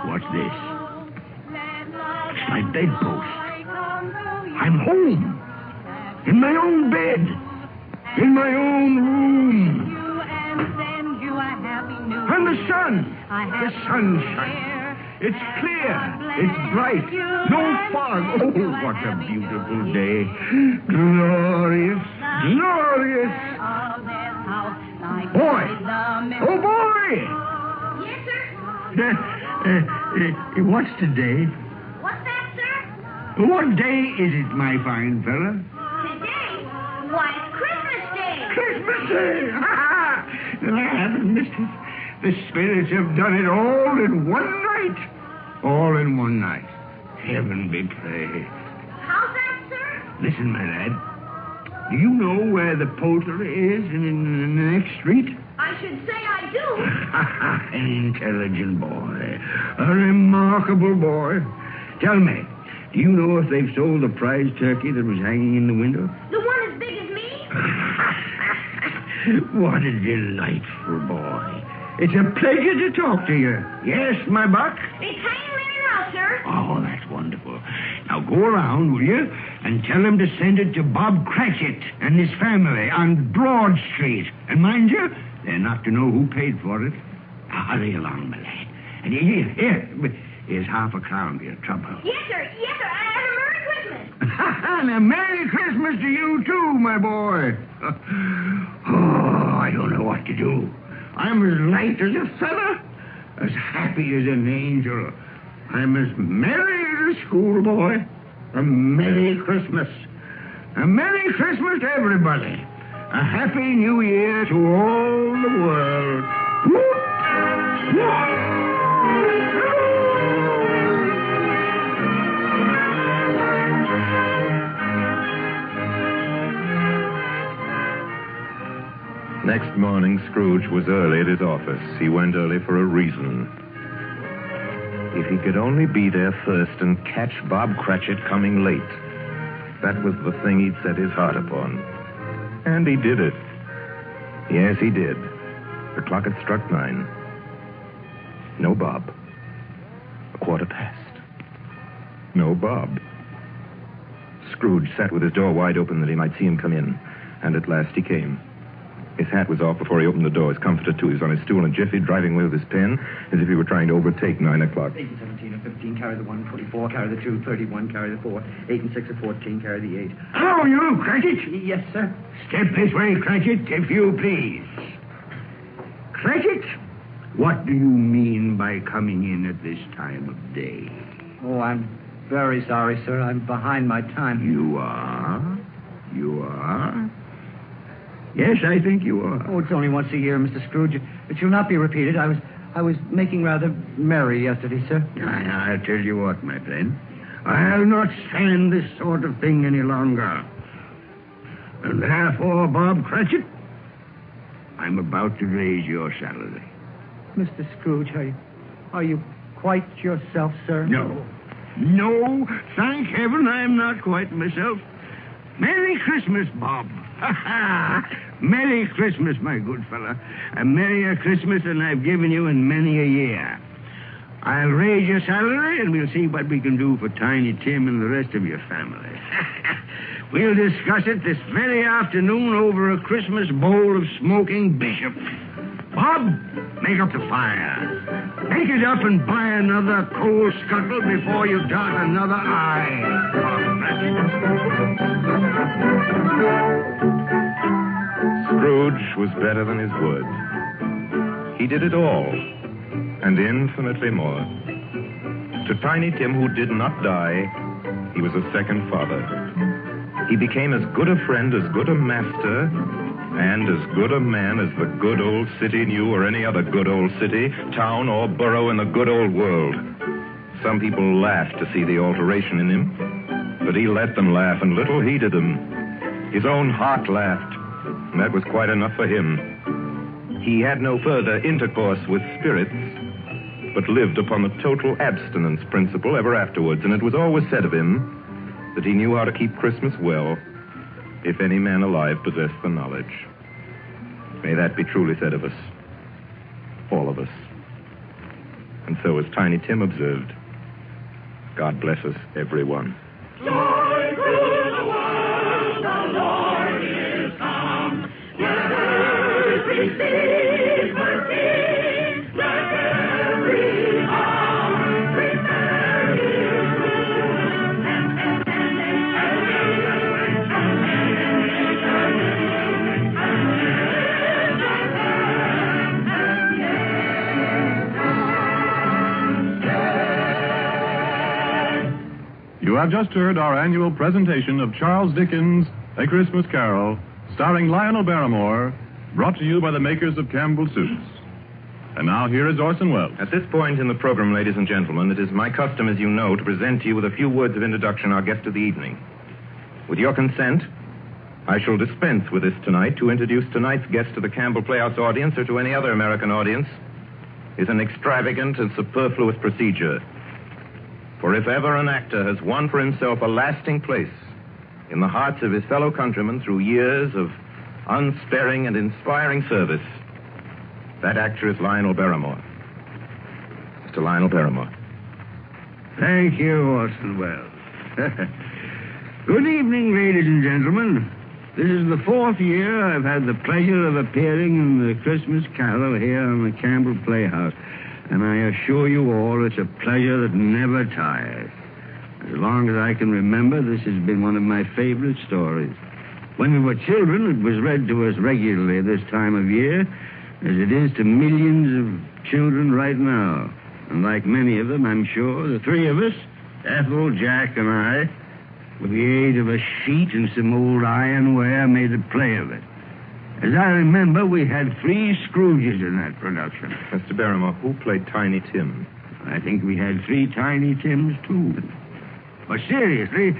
Speaker 21: What's this? It's my bedpost. I'm home. In my own bed. In my own room. And the sun. The sunshine. It's clear. It's bright. No fog. Oh, what a beautiful day. Glorious. Glorious. Boy. Oh, boy.
Speaker 20: Yes, sir?
Speaker 21: What's today?
Speaker 20: What's that, sir?
Speaker 21: What day is it, my fine fella?
Speaker 20: Today? Why, it's Christmas Day.
Speaker 21: Christmas Day! And I haven't missed it. The spirits have done it all in one night. All in one night. Heaven be praised.
Speaker 20: How's that, sir?
Speaker 21: Listen, my lad. Do you know where the poultry is in the next street?
Speaker 20: I should say I do.
Speaker 21: An intelligent boy. A remarkable boy. Tell me, do you know if they've sold the prize turkey that was hanging in the window?
Speaker 20: The one as big as me?
Speaker 21: What a delightful boy. It's a pleasure to talk to you. Yes, my buck?
Speaker 20: It's hanging there now, sir.
Speaker 21: Oh, that's wonderful. Now go around, will you, and tell him to send it to Bob Cratchit and his family on Broad Street. And mind you, they're not to know who paid for it. Now, hurry along, my lad. And here's half a crown for your trouble.
Speaker 20: Yes, sir. Yes, sir. And a Merry Christmas.
Speaker 21: And a Merry Christmas to you, too, my boy. Oh, I don't know what to do. I'm as light as a feather, as happy as an angel. I'm as merry as a schoolboy. A Merry Christmas. A Merry Christmas to everybody. A Happy New Year to all the world.
Speaker 4: Next morning, Scrooge was early at his office. He went early for a reason. If he could only be there first and catch Bob Cratchit coming late. That was the thing he'd set his heart upon. And he did it. Yes, he did. The clock had struck 9. No Bob. 1:15. No Bob. Scrooge sat with his door wide open that he might see him come in. And at last he came. His hat was off before he opened the door. His comforter, too. He was on his stool in a jiffy, driving away with his pen, as if he were trying to overtake 9 o'clock.
Speaker 5: 8 and 17 and 15, carry the 1, 24, carry the 2, 31, carry the 4, 8 and 6 and 14, carry the 8.
Speaker 21: Hello, you, Cratchit.
Speaker 5: Yes, sir.
Speaker 21: Step this way, Cratchit, if you please. Cratchit, what do you mean by coming in at this time of day?
Speaker 5: Oh, I'm very sorry, sir. I'm behind my time.
Speaker 21: You are? You are? Yes, I think you are.
Speaker 5: Oh, it's only once a year, Mr. Scrooge. It shall not be repeated. I was making rather merry yesterday, sir.
Speaker 21: I'll tell you what, my friend. I'll not stand this sort of thing any longer. And therefore, Bob Cratchit, I'm about to raise your salary.
Speaker 5: Mr. Scrooge, are you quite yourself, sir?
Speaker 21: No. No, thank heaven I'm not quite myself. Merry Christmas, Bob. Ha ha! Merry Christmas, my good fella. A merrier Christmas than I've given you in many a year. I'll raise your salary, and we'll see what we can do for Tiny Tim and the rest of your family. We'll discuss it this very afternoon over a Christmas bowl of smoking bishop. Bob, make up the fire. Make it up and buy another coal scuttle before you dot another I.
Speaker 4: Scrooge was better than his word. He did it all, and infinitely more. To Tiny Tim, who did not die, he was a second father. He became as good a friend, as good a master, and as good a man as the good old city knew, or any other good old city, town, or borough in the good old world. Some people laughed to see the alteration in him, but he let them laugh, and little heeded them. His own heart laughed, and that was quite enough for him. He had no further intercourse with spirits, but lived upon the total abstinence principle ever afterwards, and it was always said of him that he knew how to keep Christmas well, if any man alive possessed the knowledge. May that be truly said of us, all of us. And so, as Tiny Tim observed, God bless us, everyone.
Speaker 7: Joy to the world, the Lord is come. Let earth receive her King. Let every heart prepare his room.
Speaker 3: You have just heard our annual presentation of Charles Dickens' A Christmas Carol, starring Lionel Barrymore, brought to you by the makers of Campbell Soups. And now here is Orson Welles.
Speaker 4: At this point in the program, ladies and gentlemen, it is my custom, as you know, to present to you with a few words of introduction our guest of the evening. With your consent, I shall dispense with this tonight. To introduce tonight's guest to the Campbell Playhouse audience or to any other American audience is an extravagant and superfluous procedure. For if ever an actor has won for himself a lasting place in the hearts of his fellow countrymen through years of unsparing and inspiring service, that actor is Lionel Barrymore. Mr. Lionel Barrymore.
Speaker 21: Thank you, Orson Welles. Good evening, ladies and gentlemen. This is the 4th year I've had the pleasure of appearing in the Christmas Carol here on the Campbell Playhouse. And I assure you all it's a pleasure that never tires. As long as I can remember, this has been one of my favorite stories. When we were children, it was read to us regularly this time of year, as it is to millions of children right now. And like many of them, I'm sure, the three of us, Ethel, Jack, and I,
Speaker 6: with the aid of a sheet and some old ironware, made a play of it. As I remember, we had 3 Scrooges in that production.
Speaker 4: Mr. Barrymore, who played Tiny Tim?
Speaker 6: I think we had 3 Tiny Tims, too. But seriously,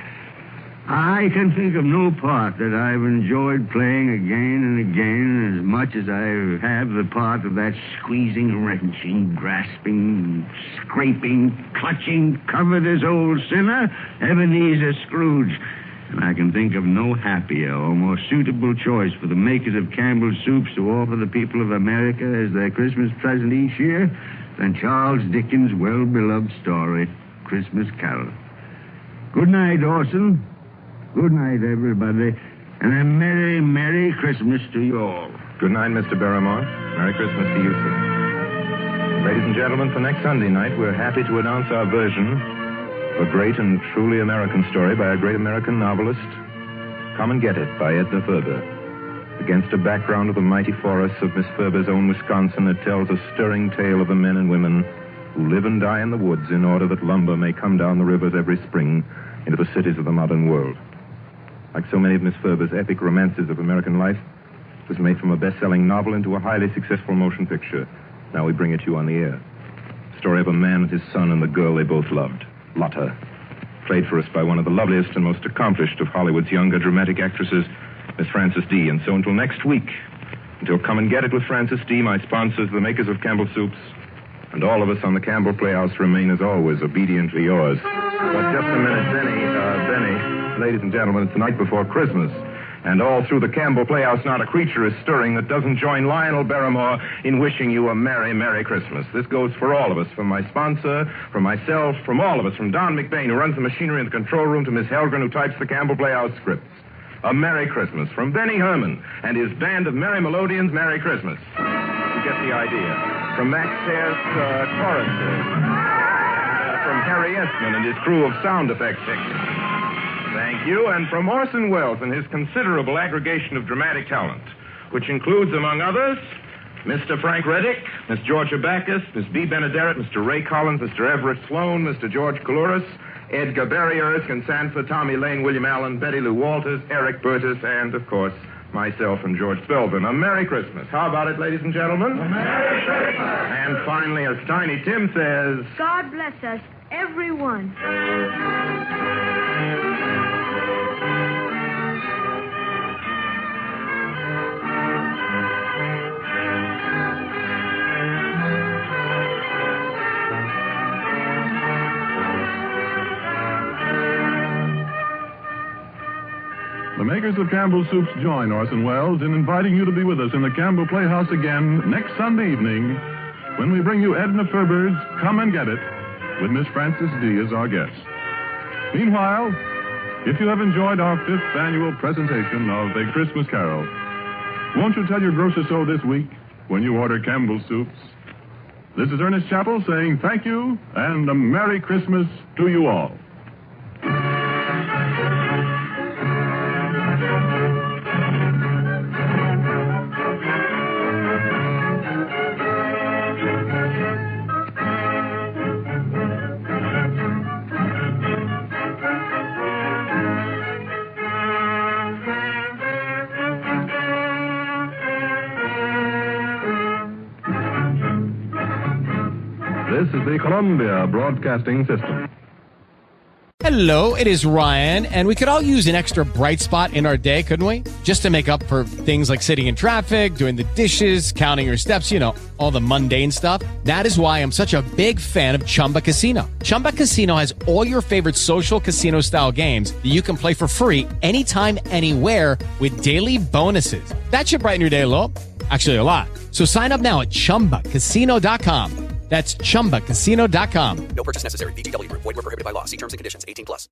Speaker 6: I can think of no part that I've enjoyed playing again and again as much as I have the part of that squeezing, wrenching, grasping, scraping, clutching, covetous old sinner, Ebenezer Scrooge. And I can think of no happier or more suitable choice for the makers of Campbell's soups to offer the people of America as their Christmas present each year than Charles Dickens' well-beloved story, Christmas Carol. Good night, Orson. Good night, everybody. And a Merry, Merry Christmas to you all.
Speaker 4: Good night, Mr. Barrymore. Merry Christmas to you, sir. Ladies and gentlemen, for next Sunday night, we're happy to announce our version of a great and truly American story by a great American novelist, Come and Get It, by Edna Ferber. Against a background of the mighty forests of Miss Ferber's own Wisconsin, it tells a stirring tale of the men and women who live and die in the woods in order that lumber may come down the rivers every spring into the cities of the modern world. Like so many of Miss Ferber's epic romances of American life, it was made from a best-selling novel into a highly successful motion picture. Now we bring it to you on the air. The story of a man and his son and the girl they both loved, Lotta, played for us by one of the loveliest and most accomplished of Hollywood's younger dramatic actresses, Miss Frances D. And so until next week, until Come and Get It with Frances D., my sponsors, the makers of Campbell Soups, and all of us on the Campbell Playhouse remain, as always, obediently yours. But just a minute, Benny, ladies and gentlemen, it's the night before Christmas. And all through the Campbell Playhouse, not a creature is stirring that doesn't join Lionel Barrymore in wishing you a Merry, Merry Christmas. This goes for all of us, from my sponsor, from myself, from all of us, from Don McBain, who runs the machinery in the control room, to Miss Helgren, who types the Campbell Playhouse scripts. A Merry Christmas from Benny Herman and his band of Merry Melodians. Merry Christmas. You get the idea. From Max Sayre's choruses. From Harry Esmond and his crew of sound effects technicians. Thank you. And from Orson Welles and his considerable aggregation of dramatic talent, which includes, among others, Mr. Frank Reddick, Miss Georgia Backus, Miss B. Benaderet, Mr. Ray Collins, Mr. Everett Sloan, Mr. George Coulouris, Edgar Barry, Erskine Sanford, Tommy Lane, William Allen, Betty Lou Walters, Eric Burtis, and, of course, myself and George Spelvin. A Merry Christmas. How about it, ladies and gentlemen? A Merry Christmas. And finally, as Tiny Tim says,
Speaker 20: God bless us, everyone.
Speaker 3: The makers of Campbell Soups join Orson Welles in inviting you to be with us in the Campbell Playhouse again next Sunday evening when we bring you Edna Ferber's Come and Get It with Miss Frances D. as our guest. Meanwhile, if you have enjoyed our 5th annual presentation of A Christmas Carol, won't you tell your grocer so this week when you order Campbell Soups? This is Ernest Chappell saying thank you and a Merry Christmas to you all. This is the Columbia Broadcasting System.
Speaker 1: Hello, it is Ryan, and we could all use an extra bright spot in our day, couldn't we? Just to make up for things like sitting in traffic, doing the dishes, counting your steps, all the mundane stuff. That is why I'm such a big fan of Chumba Casino. Chumba Casino has all your favorite social casino-style games that you can play for free anytime, anywhere with daily bonuses. That should brighten your day a little. Actually, a lot. So sign up now at ChumbaCasino.com. That's ChumbaCasino.com.
Speaker 22: No purchase necessary. VGW Group. Void where prohibited by law. See terms and conditions. 18+.